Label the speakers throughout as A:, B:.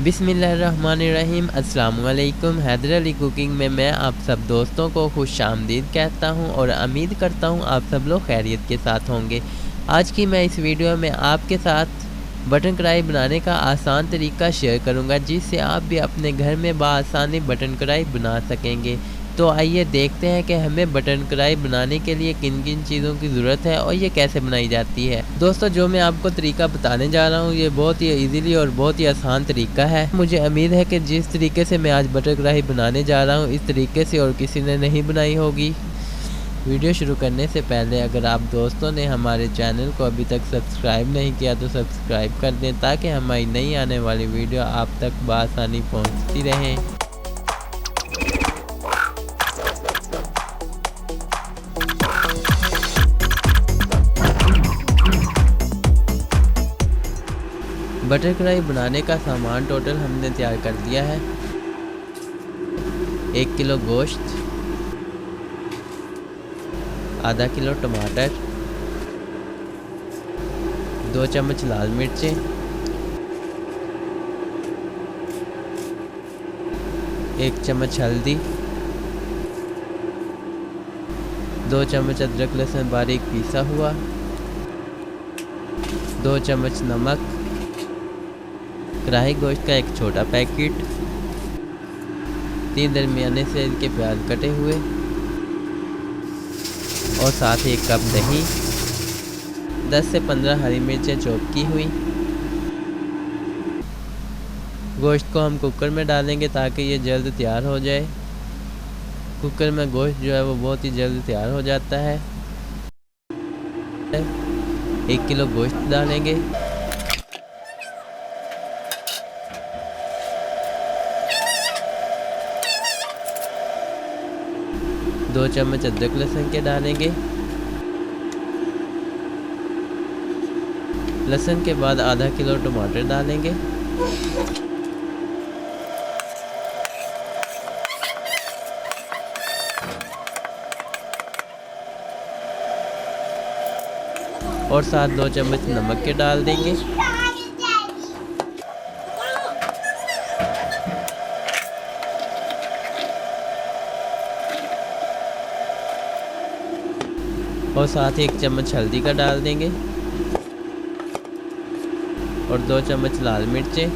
A: बिस्मिल्लाहिर्रहमानिर्रहीम। अस्सलामुअलैकुम। हैदर अली कुकिंग में मैं आप सब दोस्तों को खुश आमदीद कहता हूं और उम्मीद करता हूं आप सब लोग खैरियत के साथ होंगे। आज की मैं इस वीडियो में आपके साथ बटन कढ़ाई बनाने का आसान तरीका शेयर करूंगा, जिससे आप भी अपने घर में बआसानी बटन कढ़ाई बना सकेंगे। तो आइए देखते हैं कि हमें बटन कढ़ाई बनाने के लिए किन किन चीज़ों की ज़रूरत है और ये कैसे बनाई जाती है। दोस्तों, जो मैं आपको तरीका बताने जा रहा हूँ ये बहुत ही इजीली और बहुत ही आसान तरीका है। मुझे उम्मीद है कि जिस तरीके से मैं आज बटन कढ़ाई बनाने जा रहा हूँ इस तरीके से और किसी ने नहीं बनाई होगी। वीडियो शुरू करने से पहले अगर आप दोस्तों ने हमारे चैनल को अभी तक सब्सक्राइब नहीं किया तो सब्सक्राइब कर दें, ताकि हमारी नई आने वाली वीडियो आप तक बआसानी पहुँचती रहें। बटर कढ़ाई बनाने का सामान टोटल हमने तैयार कर दिया है। 1 किलो गोश्त, आधा किलो टमाटर, 2 चम्मच लाल मिर्चें, 1 चम्मच हल्दी, 2 चम्मच अदरक लहसुन बारीक पीसा हुआ, 2 चम्मच नमक, कढ़ाई गोश्त का एक छोटा पैकेट, 3 दरमियाने से इनके प्याज कटे हुए और साथ ही 1 कप दही, 10 से 15 हरी मिर्चें चॉप की हुई। गोश्त को हम कुकर में डालेंगे ताकि ये जल्द तैयार हो जाए। कुकर में गोश्त जो है वो बहुत ही जल्द तैयार हो जाता है। 1 किलो गोश्त डालेंगे, 2 चम्मच अदरक लहसुन के डालेंगे। लहसुन के बाद आधा किलो टमाटर डालेंगे। और साथ 2 चम्मच नमक के डाल देंगे। और साथ ही 1 चम्मच हल्दी का डाल देंगे और 2 चम्मच लाल मिर्चें,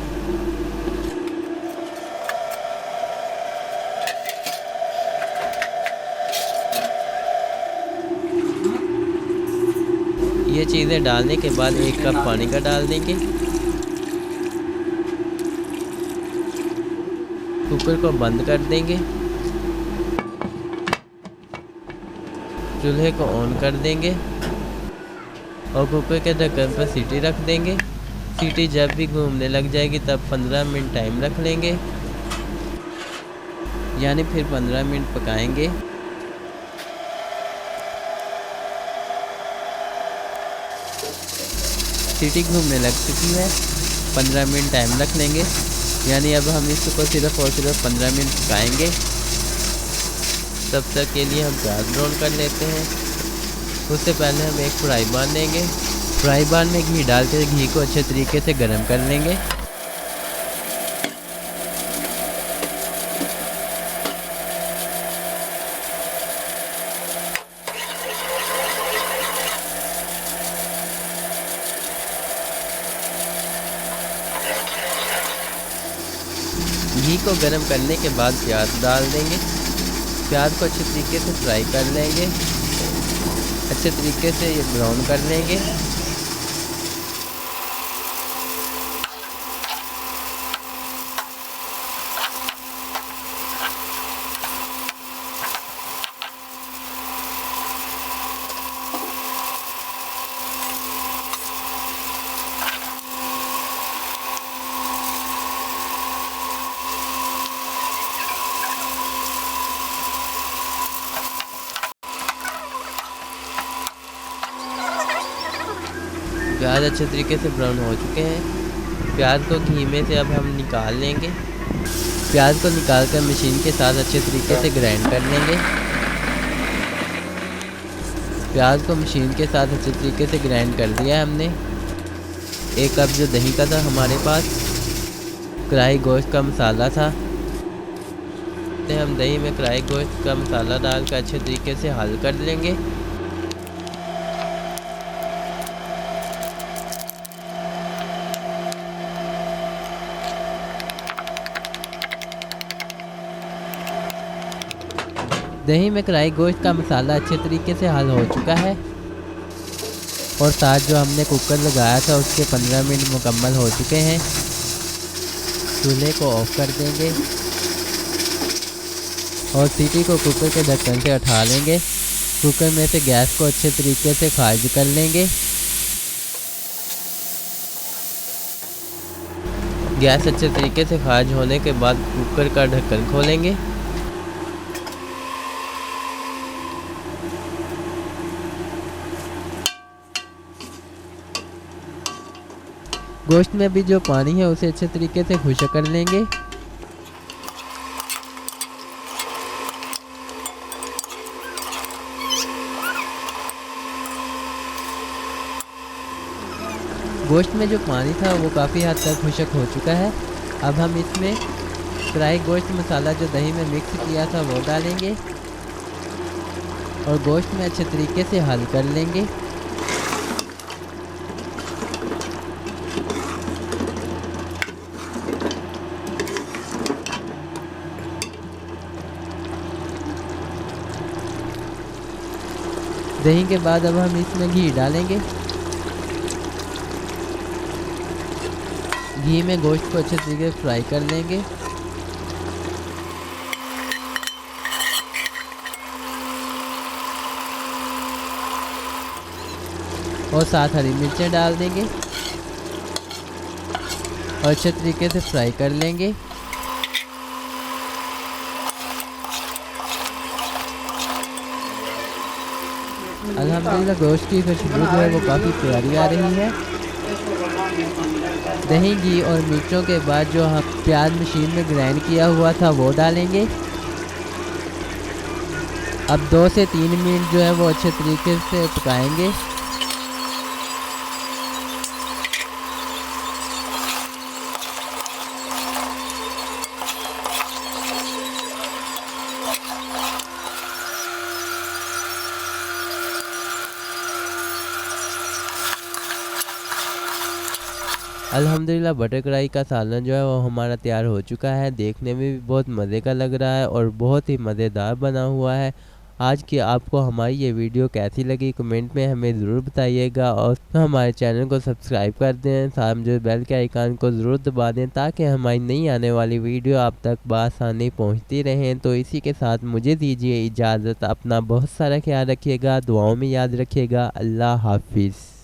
A: ये चीज़ें डालने के बाद 1 कप पानी का डाल देंगे। कुकर को बंद कर देंगे, चूल्हे को ऑन कर देंगे और कुकर के ढक्कन पर सीटी रख देंगे। सीटी जब भी घूमने लग जाएगी तब 15 मिनट टाइम रख लेंगे, यानी फिर 15 मिनट पकाएंगे। सीटी घूमने लग चुकी है, 15 मिनट टाइम रख लेंगे, यानी अब हम इसको सिर्फ और सिर्फ 15 मिनट पकाएंगे। तब तक के लिए हम प्याज ब्राउन कर लेते हैं। उससे पहले हम एक फ्राई पैन लेंगे। फ्राई पैन में घी डालकर घी को अच्छे तरीके से गर्म कर लेंगे। घी को गर्म करने के बाद प्याज डाल देंगे। प्याज को अच्छे तरीके से फ्राई कर लेंगे, अच्छे तरीके से ये ब्राउन कर लेंगे। प्याज अच्छे तरीके से ब्राउन हो चुके हैं। प्याज को घी में से अब हम निकाल लेंगे। प्याज को निकाल कर मशीन के साथ अच्छे तरीके से ग्राइंड कर लेंगे। प्याज को मशीन के साथ अच्छे तरीके से ग्राइंड कर दिया है हमने। 1 कप जो दही का था हमारे पास, कढ़ाई गोश्त का मसाला था। हम दही में कढ़ाई गोश्त का मसाला डालकर अच्छे तरीके से हल कर लेंगे। दही में कढ़ाई गोश्त का मसाला अच्छे तरीके से हल हो चुका है और साथ जो हमने कुकर लगाया था उसके 15 मिनट मुकम्मल हो चुके हैं। चूल्हे को ऑफ कर देंगे और सीटी को कुकर के ढक्कन से उठा लेंगे। कुकर में से गैस को अच्छे तरीके से खारिज कर लेंगे। गैस अच्छे तरीके से खारिज होने के बाद कुकर का ढक्कन खोलेंगे। गोश्त में भी जो पानी है उसे अच्छे तरीके से खुश्क कर लेंगे। गोश्त में जो पानी था वो काफ़ी हद तक खुश्क हो चुका है। अब हम इसमें फ्राई गोश्त मसाला जो दही में मिक्स किया था वो डालेंगे और गोश्त में अच्छे तरीके से हल कर लेंगे। दही के बाद अब हम इसमें घी डालेंगे। घी में गोश्त को अच्छे तरीके से फ्राई कर लेंगे और साथ हरी मिर्चें डाल देंगे और अच्छे तरीके से फ्राई कर लेंगे। अल्हम्दुलिल्लाह गोश्त की खुशबू जो है वो काफ़ी प्यारी आ रही है। दही, घी और मिर्चों के बाद जो हम प्याज मशीन में ग्राइंड किया हुआ था वो डालेंगे। अब 2 से 3 मिनट जो है वो अच्छे तरीके से पकाएंगे। अल्हम्दुलिल्लाह बटर कढ़ाई का सालन जो है वो हमारा तैयार हो चुका है। देखने में भी बहुत मज़े का लग रहा है और बहुत ही मज़ेदार बना हुआ है। आज की आपको हमारी ये वीडियो कैसी लगी कमेंट में हमें ज़रूर बताइएगा और हमारे चैनल को सब्सक्राइब कर दें। साथ जो बेल के आइकन को ज़रूर दबा दें ताकि हमारी नई आने वाली वीडियो आप तक बआसानी पहुँचती रहें। तो इसी के साथ मुझे दीजिए इजाज़त। अपना बहुत सारा ख्याल रखिएगा, दुआओं में याद रखिएगा। अल्लाह हाफिज़।